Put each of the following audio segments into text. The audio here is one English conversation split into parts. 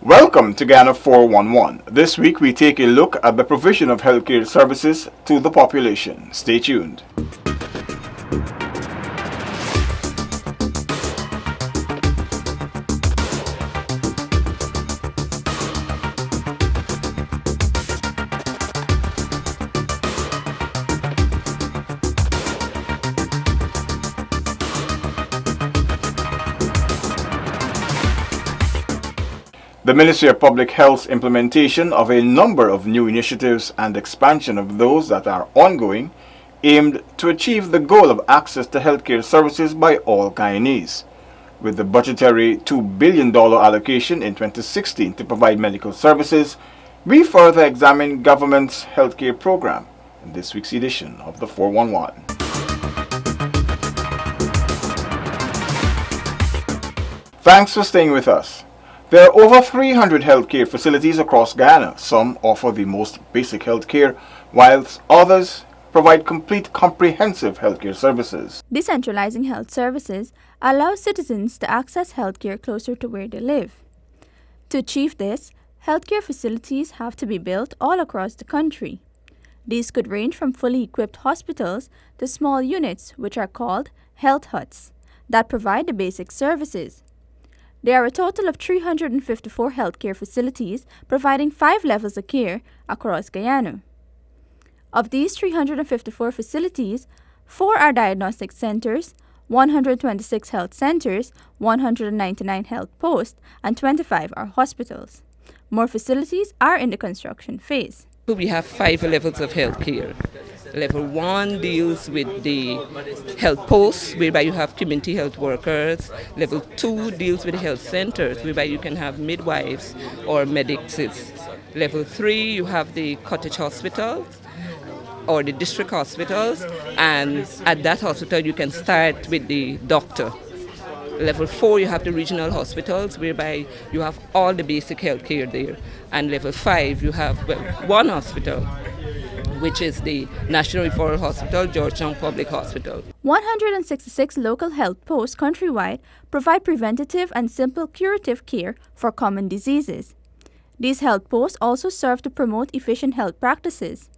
Welcome to Ghana 411. This week we take a look at the provision of healthcare services to the population. Stay tuned. The Ministry of Public Health's implementation of a number of new initiatives and expansion of those that are ongoing aimed to achieve the goal of access to healthcare services by all Guyanese. With the budgetary $2 billion allocation in 2016 to provide medical services, we further examine government's healthcare program in this week's edition of the 411. Thanks for staying with us. There are over 300 healthcare facilities across Guyana. Some offer the most basic healthcare, whilst others provide complete comprehensive healthcare services. Decentralizing health services allows citizens to access healthcare closer to where they live. To achieve this, healthcare facilities have to be built all across the country. These could range from fully equipped hospitals to small units, which are called health huts, that provide the basic services. There are a total of 354 healthcare facilities providing 5 levels of care across Guyana. Of these 354 facilities, 4 are diagnostic centers, 126 health centers, 199 health posts, and 25 are hospitals. More facilities are in the construction phase. We have 5 levels of health care. Level 1 deals with the health posts, whereby you have community health workers. Level 2 deals with the health centers, whereby you can have midwives or medics. Level 3, you have the cottage hospitals or the district hospitals, and at that hospital you can start with the doctor. Level 4, you have the regional hospitals, whereby you have all the basic health care there. And level 5, you have one hospital, which is the National Referral Hospital, Georgetown Public Hospital. 166 local health posts countrywide provide preventative and simple curative care for common diseases. These health posts also serve to promote efficient health practices.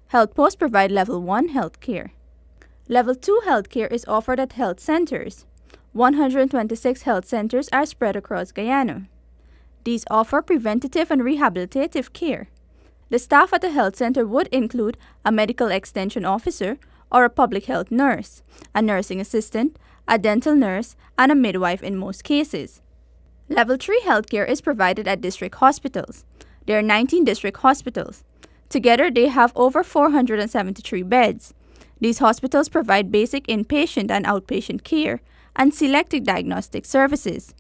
Health posts provide Level 1 health care. Level 2 health care is offered at health centers. 126 health centers are spread across Guyana. These offer preventative and rehabilitative care. The staff at a health center would include a medical extension officer or a public health nurse, a nursing assistant, a dental nurse, and a midwife in most cases. Level 3 healthcare is provided at district hospitals. There are 19 district hospitals. Together, they have over 473 beds. These hospitals provide basic inpatient and outpatient care and selected diagnostic services.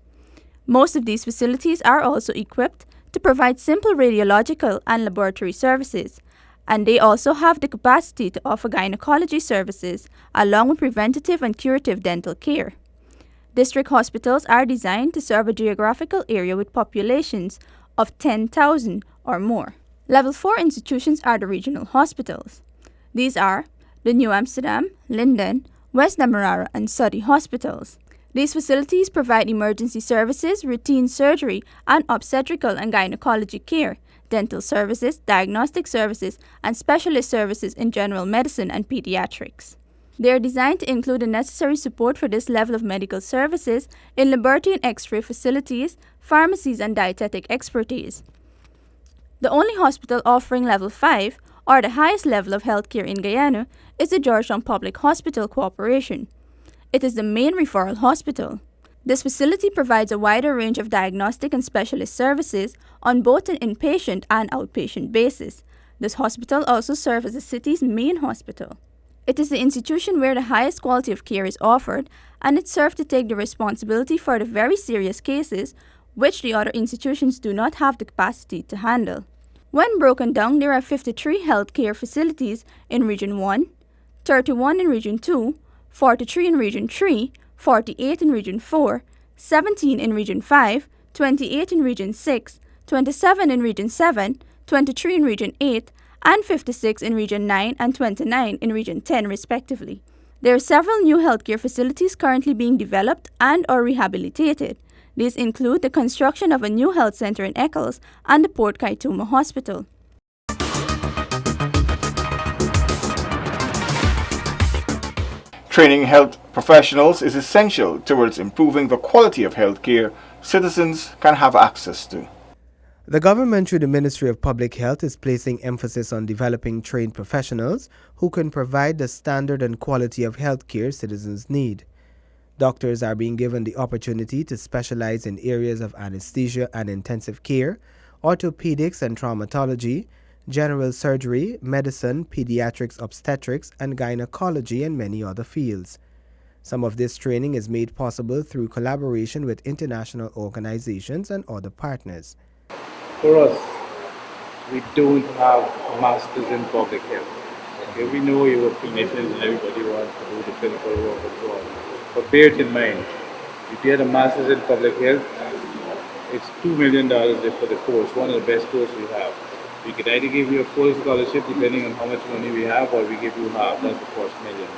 Most of these facilities are also equipped to provide simple radiological and laboratory services, and they also have the capacity to offer gynecology services along with preventative and curative dental care. District hospitals are designed to serve a geographical area with populations of 10,000 or more. Level 4 institutions are the regional hospitals. These are the New Amsterdam, Linden, West Demerara, and Soddy hospitals. These facilities provide emergency services, routine surgery, and obstetrical and gynecology care, dental services, diagnostic services, and specialist services in general medicine and pediatrics. They are designed to include the necessary support for this level of medical services in laboratory and X-ray facilities, pharmacies, and dietetic expertise. The only hospital offering Level 5, or the highest level of healthcare in Guyana, is the Georgetown Public Hospital Corporation. It is the main referral hospital. This facility provides a wider range of diagnostic and specialist services on both an inpatient and outpatient basis. This hospital also serves as the city's main hospital. It is the institution where the highest quality of care is offered, and it serves to take the responsibility for the very serious cases which the other institutions do not have the capacity to handle. When broken down, there are 53 healthcare facilities in Region 1, 31 in Region 2, 43 in Region 3, 48 in Region 4, 17 in Region 5, 28 in Region 6, 27 in Region 7, 23 in Region 8, and 56 in Region 9 and 29 in Region 10 respectively. There are several new healthcare facilities currently being developed and or rehabilitated. These include the construction of a new health center in Eccles and the Port Kaituma Hospital. Training health professionals is essential towards improving the quality of health care citizens can have access to. The government, through the Ministry of Public Health, is placing emphasis on developing trained professionals who can provide the standard and quality of health care citizens need. Doctors are being given the opportunity to specialize in areas of anesthesia and intensive care, orthopedics and traumatology, general surgery, medicine, pediatrics, obstetrics, and gynecology, and many other fields. Some of this training is made possible through collaboration with international organizations and other partners. For us, we don't have masters in public health. Okay, we know you are clinicians and everybody wants to do the clinical work and so on. But bear it in mind, if you had a master's in public health, it's $2 million just for the course, one of the best courses we have. We could either give you a full scholarship depending on how much money we have, or we give you half, that's the first million.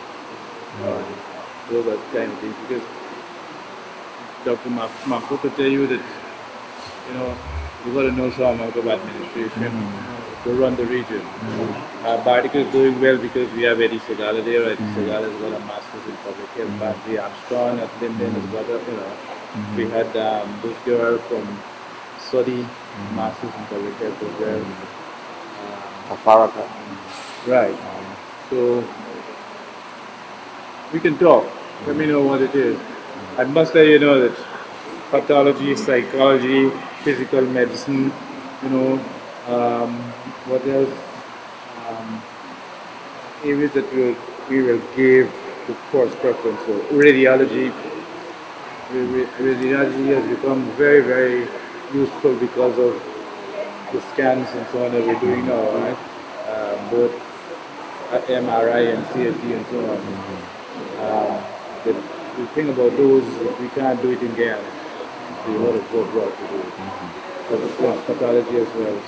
Those are the kind of things, because Dr. Mahfoud could tell you that, you got to know some amount of administration to run the region. Barticle is doing well because we have Eddie Sagala there. Eddie Sagala has got a master's in public health. Bansi Armstrong at Linden has got a, we had this girl from Saudi, master's in public health as well. Afaraka. Right. So we can talk. Let me know what it is. I must let you know that pathology, psychology, physical medicine, what else? Areas that we will give the first preference. So radiology. Radiology has become very, very useful because of the scans and so on that we're doing now, right? Both MRI and CSD and so on. The thing about those is that we can't do it in Guyana. So you want to go abroad to do it. Pathology as well.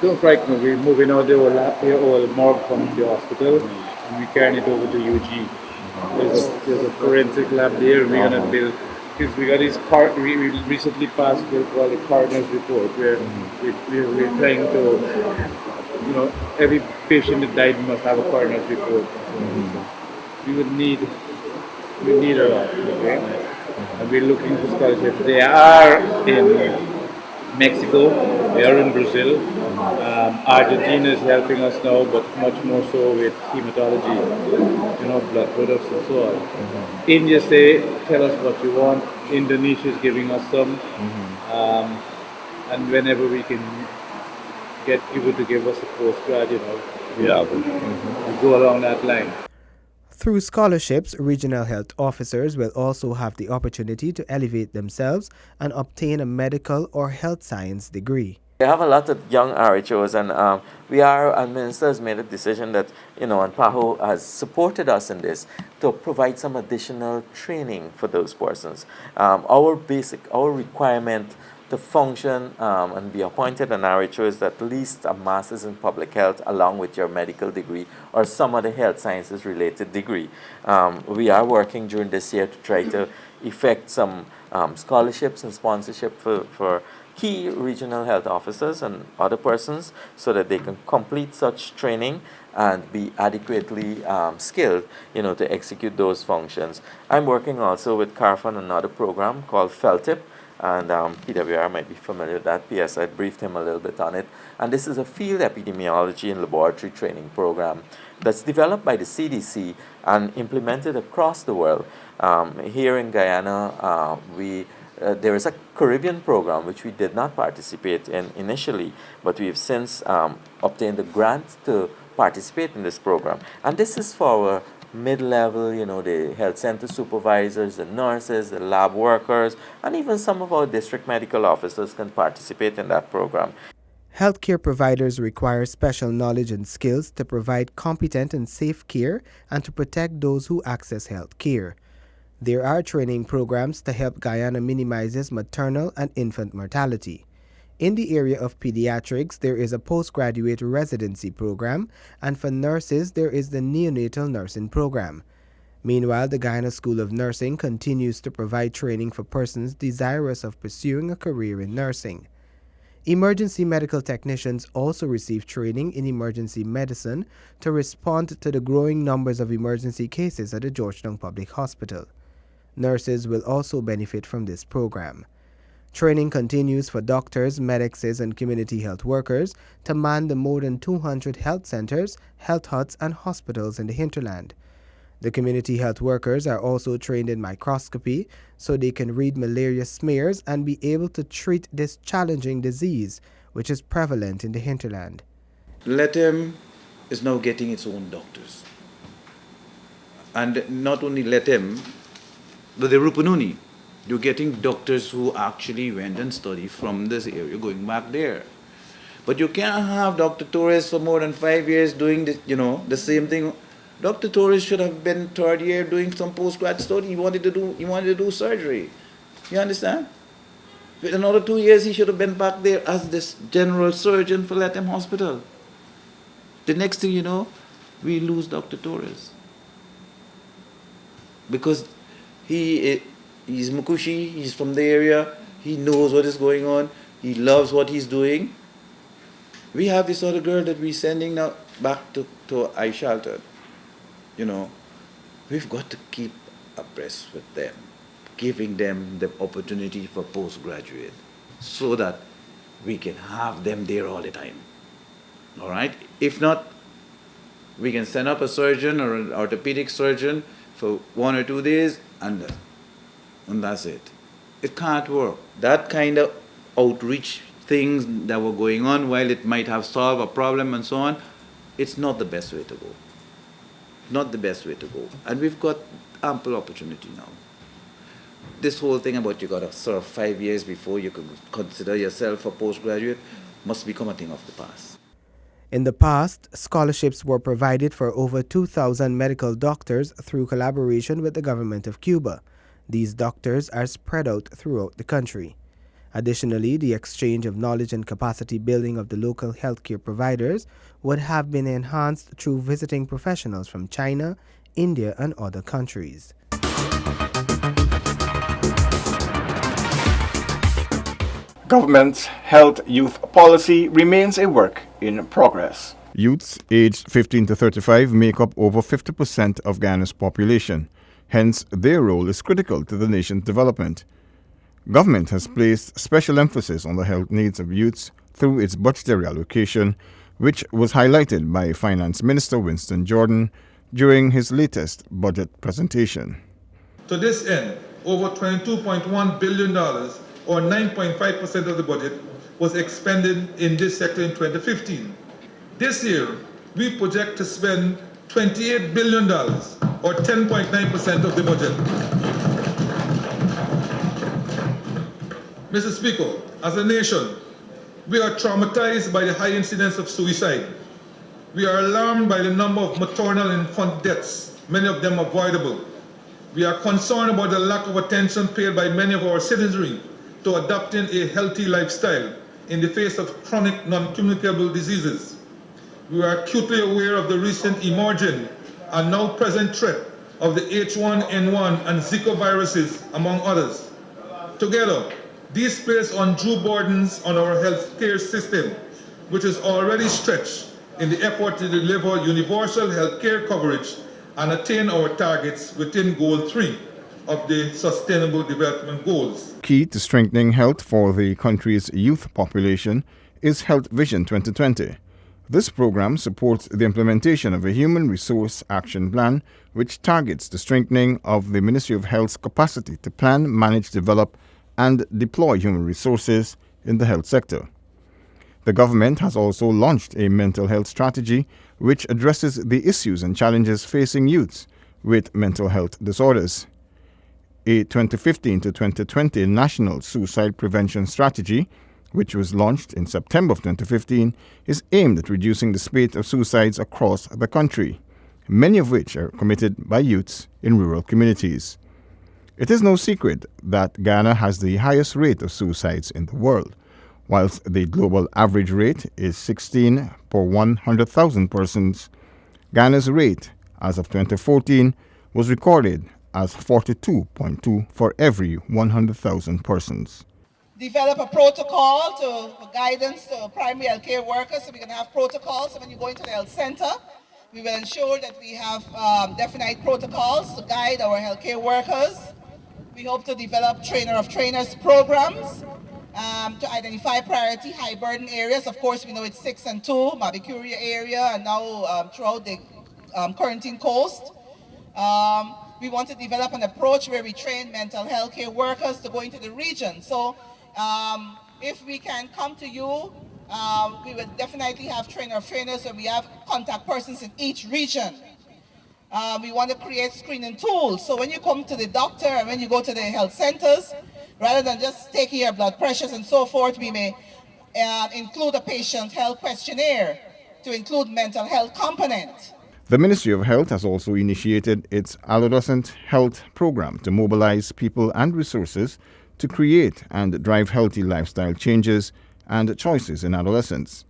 Don't frighten me, we're moving out the old morgue from the hospital and we're carrying it over to UG. There's a forensic lab there, and we're going to build, because we got this we recently passed what called the coroner's report, where we're trying to, every patient that died must have a coroner's report. We would need a lot, okay? And we're looking for scholarships. They are in Mexico, they are in Brazil. Argentina is helping us now, but much more so with hematology, blood products and so on. India tell us what you want. Indonesia is giving us some. And whenever we can get people to give us a postgrad, we go along that line. Through scholarships, regional health officers will also have the opportunity to elevate themselves and obtain a medical or health science degree. We have a lot of young RHOs, and our minister has made a decision that, and PAHO has supported us in this to provide some additional training for those persons. Our requirement to function and be appointed an RHO is at least a master's in public health along with your medical degree or some other health sciences related degree. We are working during this year to try to effect some scholarships and sponsorship for key regional health officers and other persons so that they can complete such training and be adequately skilled, to execute those functions. I'm working also with CARF on another program called FELTIP, and PWR might be familiar with that. PS, I briefed him a little bit on it. And this is a field epidemiology and laboratory training program that's developed by the CDC and implemented across the world. Here in Guyana, there is a Caribbean program which we did not participate in initially, but we've since obtained a grant to participate in this program. And this is for our mid-level, the health center supervisors, the nurses, the lab workers, and even some of our district medical officers can participate in that program. Healthcare providers require special knowledge and skills to provide competent and safe care and to protect those who access health care. There are training programs to help Guyana minimizes maternal and infant mortality. In the area of pediatrics, there is a postgraduate residency program, and for nurses, there is the neonatal nursing program. Meanwhile, the Guyana School of Nursing continues to provide training for persons desirous of pursuing a career in nursing. Emergency medical technicians also receive training in emergency medicine to respond to the growing numbers of emergency cases at the Georgetown Public Hospital. Nurses will also benefit from this program. Training continues for doctors, medics, and community health workers to man the more than 200 health centers, health huts, and hospitals in the hinterland. The community health workers are also trained in microscopy so they can read malaria smears and be able to treat this challenging disease, which is prevalent in the hinterland. Letem is now getting its own doctors. And not only Letem, but the Rupununi. You're getting doctors who actually went and studied from this area, going back there. But you can't have Dr. Torres for more than 5 years doing this, the same thing. Dr. Torres should have been third year doing some postgrad study. He wanted to do surgery. You understand? With another 2 years, he should have been back there as this general surgeon for Letem Hospital. The next thing you know, we lose Dr. Torres. Because he's Mukushi, he's from the area, he knows what is going on, he loves what he's doing. We have this other girl that we're sending now back to Aishalton. We've got to keep abreast with them, giving them the opportunity for postgraduate so that we can have them there all the time. All right? If not, we can send up a surgeon or an orthopedic surgeon for 1 or 2 days and that's it. It can't work. That kind of outreach things that were going on, while it might have solved a problem and so on, it's not the best way to go. Not the best way to go. And we've got ample opportunity now. This whole thing about you got to serve 5 years before you could consider yourself a postgraduate must become a thing of the past. In the past, scholarships were provided for over 2,000 medical doctors through collaboration with the government of Cuba. These doctors are spread out throughout the country. Additionally, the exchange of knowledge and capacity building of the local healthcare providers would have been enhanced through visiting professionals from China, India, and other countries. Government's health youth policy remains a work in progress. Youths aged 15 to 35 make up over 50% of Guyana's population. Hence, their role is critical to the nation's development. Government has placed special emphasis on the health needs of youths through its budgetary allocation, which was highlighted by Finance Minister Winston Jordan during his latest budget presentation. To this end, over $22.1 billion, or 9.5% of the budget, was expended in this sector in 2015. This year, we project to spend $28 billion, or 10.9% of the budget. Mr. Speaker, as a nation, we are traumatized by the high incidence of suicide. We are alarmed by the number of maternal and infant deaths, many of them avoidable. We are concerned about the lack of attention paid by many of our citizenry to adopting a healthy lifestyle in the face of chronic non-communicable diseases. We are acutely aware of the recent emerging and now present threat of the H1N1 and Zika viruses, among others. Together, these place undue burdens on our healthcare system, which is already stretched in the effort to deliver universal healthcare coverage and attain our targets within Goal 3 of the Sustainable Development Goals. Key to strengthening health for the country's youth population is Health Vision 2020. This program supports the implementation of a human resource action plan which targets the strengthening of the Ministry of Health's capacity to plan, manage, develop, and deploy human resources in the health sector. The government has also launched a mental health strategy which addresses the issues and challenges facing youths with mental health disorders. A 2015 to 2020 National Suicide Prevention Strategy, which was launched in September of 2015, is aimed at reducing the spate of suicides across the country, many of which are committed by youths in rural communities. It is no secret that Guyana has the highest rate of suicides in the world. Whilst the global average rate is 16 per 100,000 persons, Guyana's rate, as of 2014, was recorded as 42.2 for every 100,000 persons. Develop a protocol for guidance to primary health care workers, so we can have protocols. So when you go into the health center, we will ensure that we have definite protocols to guide our health care workers. We hope to develop trainer of trainers programs to identify priority high burden areas. Of course, we know it's 6 and 2, Mabikuria area, and now throughout the Quarantine Coast. We want to develop an approach where we train mental health care workers to go into the region. So if we can come to you, we will definitely have trainer of trainers, and we have contact persons in each region. We want to create screening tools. So when you come to the doctor and when you go to the health centers, rather than just taking your blood pressures and so forth, we may include a patient health questionnaire to include mental health component. The Ministry of Health has also initiated its Adolescent Health Program to mobilize people and resources to create and drive healthy lifestyle changes and choices in adolescents.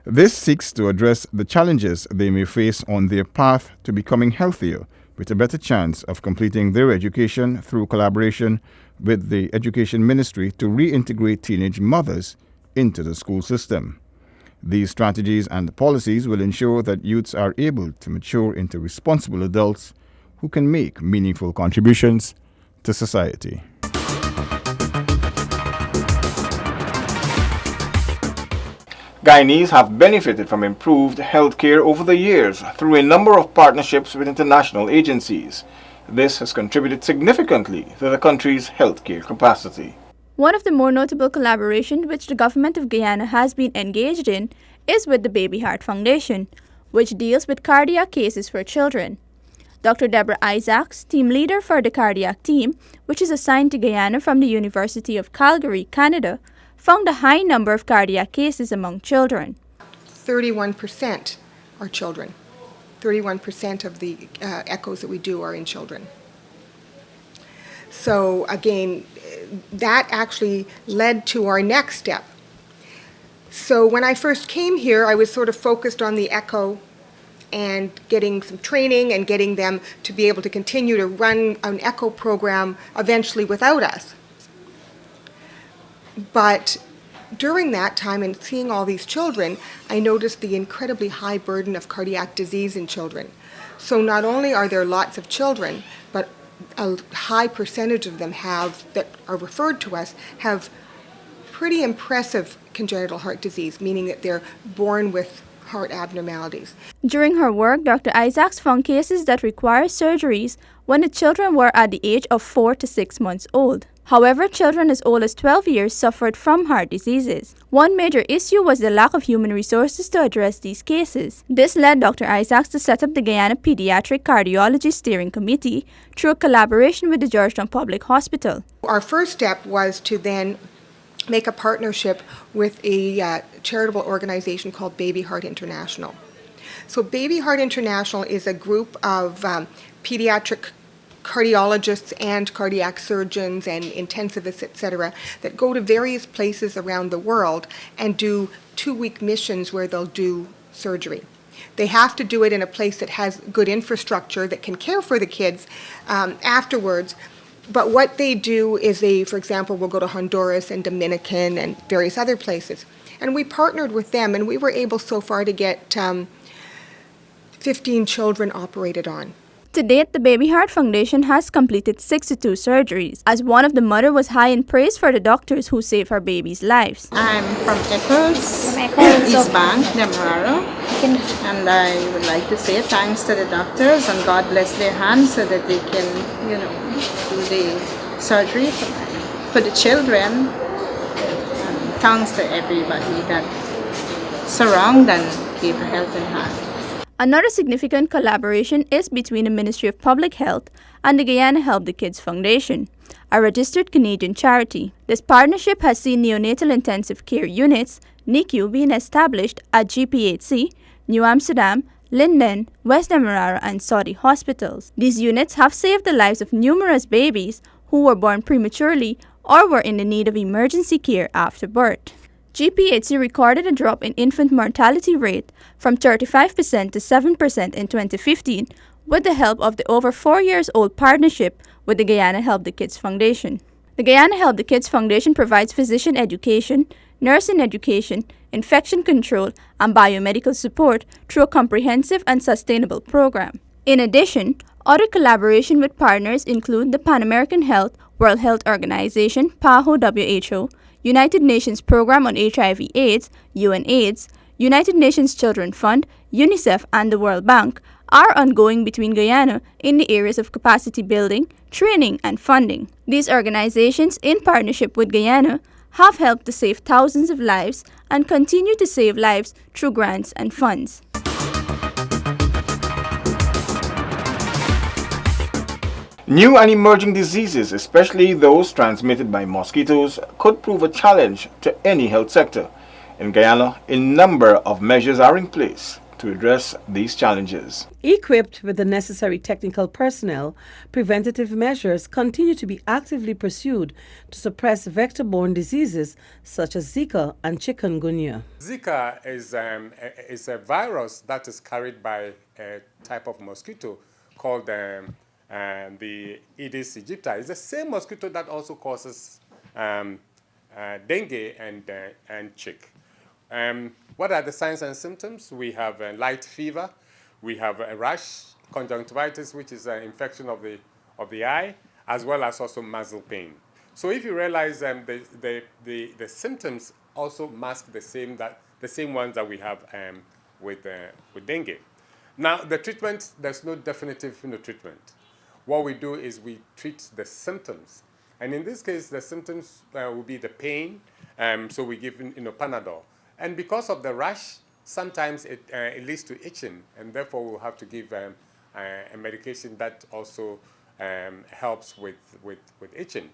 This seeks to address the challenges they may face on their path to becoming healthier, with a better chance of completing their education through collaboration with the Education Ministry to reintegrate teenage mothers into the school system. These strategies and policies will ensure that youths are able to mature into responsible adults who can make meaningful contributions to society. Guyanese have benefited from improved healthcare over the years through a number of partnerships with international agencies. This has contributed significantly to the country's healthcare capacity. One of the more notable collaborations which the government of Guyana has been engaged in is with the Baby Heart Foundation, which deals with cardiac cases for children. Dr. Deborah Isaacs, team leader for the cardiac team, which is assigned to Guyana from the University of Calgary, Canada, found a high number of cardiac cases among children. 31% are children. 31% of the echoes that we do are in children. So again, that actually led to our next step. So when I first came here, I was sort of focused on the echo and getting some training and getting them to be able to continue to run an echo program eventually without us. But during that time and seeing all these children, I noticed the incredibly high burden of cardiac disease in children. So not only are there lots of children, but a high percentage of them that are referred to us have pretty impressive congenital heart disease, meaning that they're born with heart abnormalities. During her work, Dr. Isaacs found cases that require surgeries when the children were at the age of 4 to 6 months old. However, children as old as 12 years suffered from heart diseases. One major issue was the lack of human resources to address these cases. This led Dr. Isaacs to set up the Guyana Pediatric Cardiology Steering Committee through a collaboration with the Georgetown Public Hospital. Our first step was to then make a partnership with a charitable organization called Baby Heart International. So Baby Heart International is a group of pediatric cardiologists and cardiac surgeons and intensivists, etc., that go to various places around the world and do 2-week missions where they'll do surgery. They have to do it in a place that has good infrastructure that can care for the kids afterwards. But what they do is they, for example, will go to Honduras and Dominican and various other places. And we partnered with them, and we were able so far to get 15 children operated on. To date, the Baby Heart Foundation has completed 62 surgeries, as one of the mother was high in praise for the doctors who saved her baby's lives. I'm from Eccles, East Bank, Demerara, and I would like to say thanks to the doctors and God bless their hands so that they can, do the surgery for the children. And thanks to everybody that surround and keep a helping hand. Another significant collaboration is between the Ministry of Public Health and the Guyana Help the Kids Foundation, a registered Canadian charity. This partnership has seen neonatal intensive care units, NICU, being established at GPHC, New Amsterdam, Linden, West Demerara, and Saudi hospitals. These units have saved the lives of numerous babies who were born prematurely or were in the need of emergency care after birth. GPHC recorded a drop in infant mortality rate from 35% to 7% in 2015, with the help of the over 4 years old partnership with the Guyana Help the Kids Foundation. The Guyana Help the Kids Foundation provides physician education, nursing education, infection control, and biomedical support through a comprehensive and sustainable program. In addition, other collaboration with partners include the Pan American Health, World Health Organization, PAHO WHO, United Nations Program on HIV/AIDS, UNAIDS, United Nations Children Fund, UNICEF, and the World Bank are ongoing between Guyana in the areas of capacity building, training, and funding. These organizations, in partnership with Guyana, have helped to save thousands of lives and continue to save lives through grants and funds. New and emerging diseases, especially those transmitted by mosquitoes, could prove a challenge to any health sector. In Guyana, a number of measures are in place to address these challenges. Equipped with the necessary technical personnel, preventative measures continue to be actively pursued to suppress vector-borne diseases such as Zika and chikungunya. Zika is a virus that is carried by a type of mosquito called the Aedes aegypti. It's the same mosquito that also causes dengue and chick. What are the signs and symptoms? We have a light fever, we have a rash, conjunctivitis, which is an infection of the eye, as well as also muscle pain. So if you realize the symptoms also mask the same ones that we have with dengue. Now the treatment, there's no definitive treatment. What we do is we treat the symptoms, and in this case, the symptoms will be the pain. So we give Panadol. And because of the rash, sometimes it leads to itching, and therefore we'll have to give a medication that also helps with itching.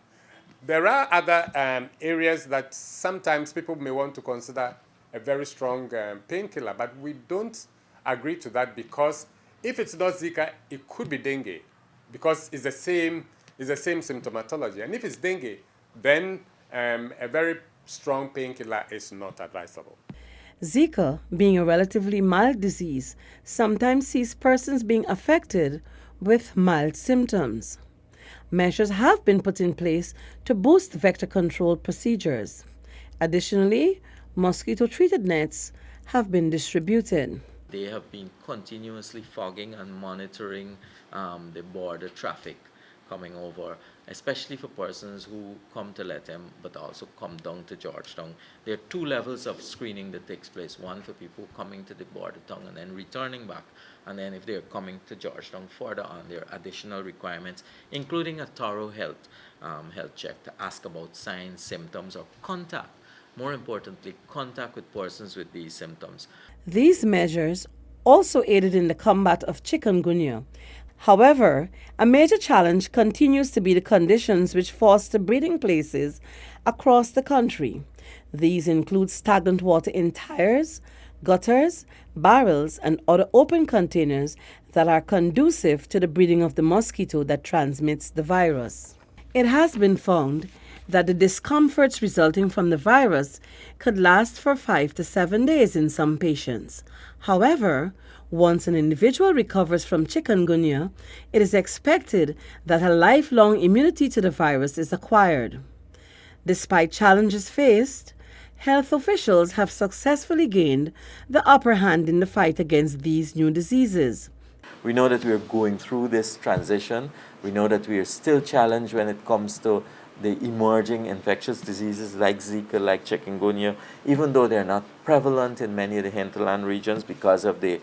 There are other areas that sometimes people may want to consider a very strong painkiller, but we don't agree to that because if it's not Zika, it could be dengue because it's the same symptomatology. And if it's dengue, then a very strong painkiller is not advisable. Zika, being a relatively mild disease, sometimes sees persons being affected with mild symptoms. Measures have been put in place to boost vector control procedures. Additionally, mosquito-treated nets have been distributed. They have been continuously fogging and monitoring the border traffic coming over, especially for persons who come to Lethem but also come down to Georgetown. There are two levels of screening that takes place, one for people coming to the border town and then returning back, and then if they're coming to Georgetown further on, there are additional requirements, including a thorough health check to ask about signs, symptoms, or contact. More importantly, contact with persons with these symptoms. These measures also aided in the combat of chikungunya. However, a major challenge continues to be the conditions which foster breeding places across the country. These include stagnant water in tires, gutters, barrels, and other open containers that are conducive to the breeding of the mosquito that transmits the virus. It has been found that the discomforts resulting from the virus could last for 5 to 7 days in some patients. However, once an individual recovers from chikungunya, it is expected that a lifelong immunity to the virus is acquired. Despite challenges faced, health officials have successfully gained the upper hand in the fight against these new diseases. We know that we are going through this transition. We know that we are still challenged when it comes to the emerging infectious diseases like Zika, like chikungunya, even though they're not prevalent in many of the hinterland regions because of the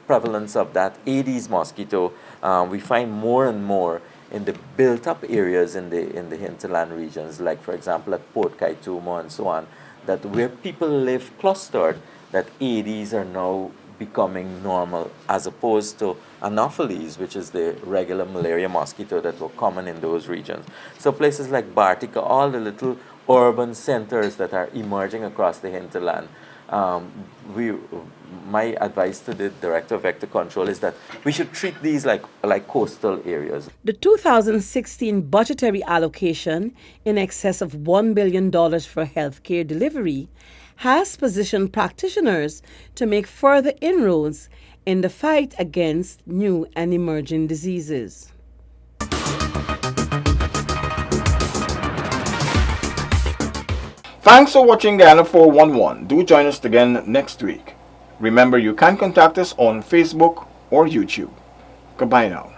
prevalence of that Aedes mosquito, we find more and more in the built-up areas in the hinterland regions, like for example at Port Kaitumo and so on, that where people live clustered, that Aedes are now becoming normal, as opposed to Anopheles, which is the regular malaria mosquito that were common in those regions. So places like Bartica, all the little urban centers that are emerging across the hinterland, my advice to the Director of Vector Control is that we should treat these like coastal areas. The 2016 budgetary allocation in excess of $1 billion for healthcare delivery has positioned practitioners to make further inroads in the fight against new and emerging diseases. Thanks for watching Guyana 411. Do join us again next week. Remember, you can contact us on Facebook or YouTube. Goodbye now.